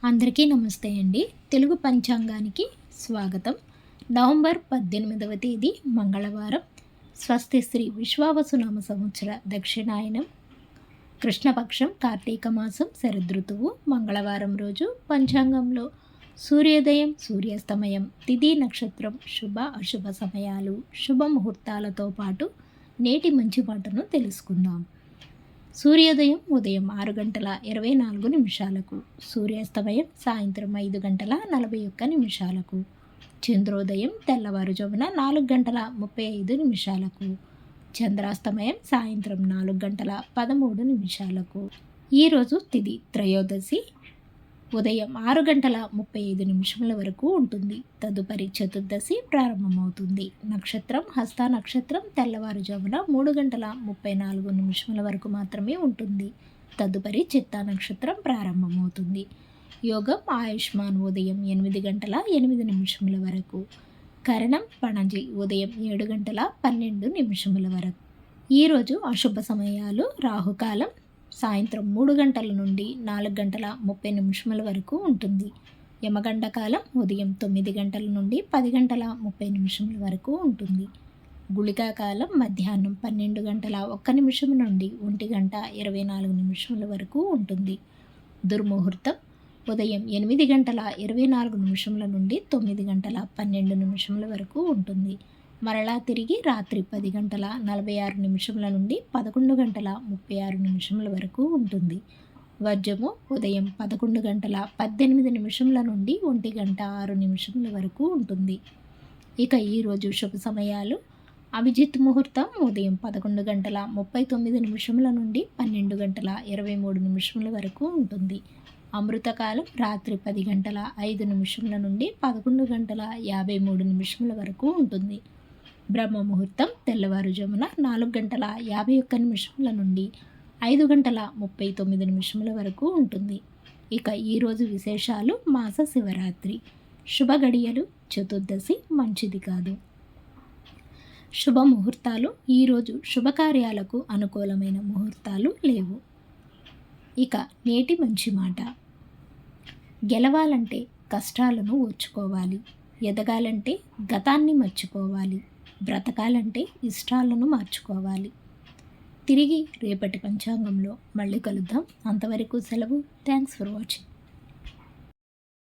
అందరికీ నమస్తే అండి. తెలుగు పంచాంగానికి స్వాగతం. నవంబర్ 18వ తేదీ మంగళవారం. స్వస్తి శ్రీ విశ్వావసునామ సంవత్సర దక్షిణాయనం, కృష్ణపక్షం, కార్తీక మాసం, శరదృతువు, మంగళవారం రోజు. పంచాంగంలో సూర్యోదయం, సూర్యాస్తమయం, తిథి, నక్షత్రం, శుభ అశుభ సమయాలు, శుభముహూర్తాలతో పాటు నేటి మంచి మాటను తెలుసుకుందాం. సూర్యోదయం ఉదయం 6:24, సూర్యాస్తమయం సాయంత్రం 5:41, చంద్రోదయం తెల్లవారుజామున 4:35, చంద్రాస్తమయం సాయంత్రం 4:13. ఈరోజు తిథి త్రయోదశి ఉదయం 6:35 వరకు ఉంటుంది. తదుపరి చతుర్దశి ప్రారంభమవుతుంది. నక్షత్రం హస్త నక్షత్రం తెల్లవారుజామున 3:34 వరకు మాత్రమే ఉంటుంది. తదుపరి చిత్తా నక్షత్రం ప్రారంభమవుతుంది. యోగం ఆయుష్మాన్ ఉదయం 8:08 వరకు. కరణం పణజి ఉదయం 7:12 వరకు. ఈరోజు అశుభ సమయాలు రాహుకాలం సాయంత్రం 3 గంటల నుండి 4:30 వరకు ఉంటుంది. యమగండ కాలం ఉదయం 9 గంటల నుండి 10:30 వరకు ఉంటుంది. గుళికా కాలం మధ్యాహ్నం 12:01 నుండి 1:24 వరకు ఉంటుంది. దుర్ముహూర్తం ఉదయం 8:24 నుండి 9:12 వరకు ఉంటుంది. మరలా తిరిగి రాత్రి 10:46 నుండి 11:36 వరకు ఉంటుంది. వర్జము ఉదయం 11:18 నుండి 1:06 వరకు ఉంటుంది. ఇక ఈరోజు శుభ సమయాలు. అభిజిత్ ముహూర్తం ఉదయం 11:39 నుండి 12:23 వరకు ఉంటుంది. అమృతకాలం రాత్రి 10:05 నుండి 11:53 వరకు ఉంటుంది. బ్రహ్మ ముహూర్తం తెల్లవారుజామున 4:51 నుండి 5:39 వరకు ఉంటుంది. ఇక ఈరోజు విశేషాలు. మాస శివరాత్రి. శుభ గడియలు. చతుర్దశి మంచిది కాదు. శుభ ముహూర్తాలు. ఈరోజు శుభకార్యాలకు అనుకూలమైన ముహూర్తాలు లేవు. ఇక నేటి మంచి మాట. గెలవాలంటే కష్టాలను ఓర్చుకోవాలి. ఎదగాలంటే గతాన్ని మర్చిపోవాలి. బ్రతకాలంటే ఇష్టాలను మార్చుకోవాలి. తిరిగి రేపటి పంచాంగంలో మళ్ళీ కలుద్దాం. అంతవరకు సెలవు. Thanks for watching.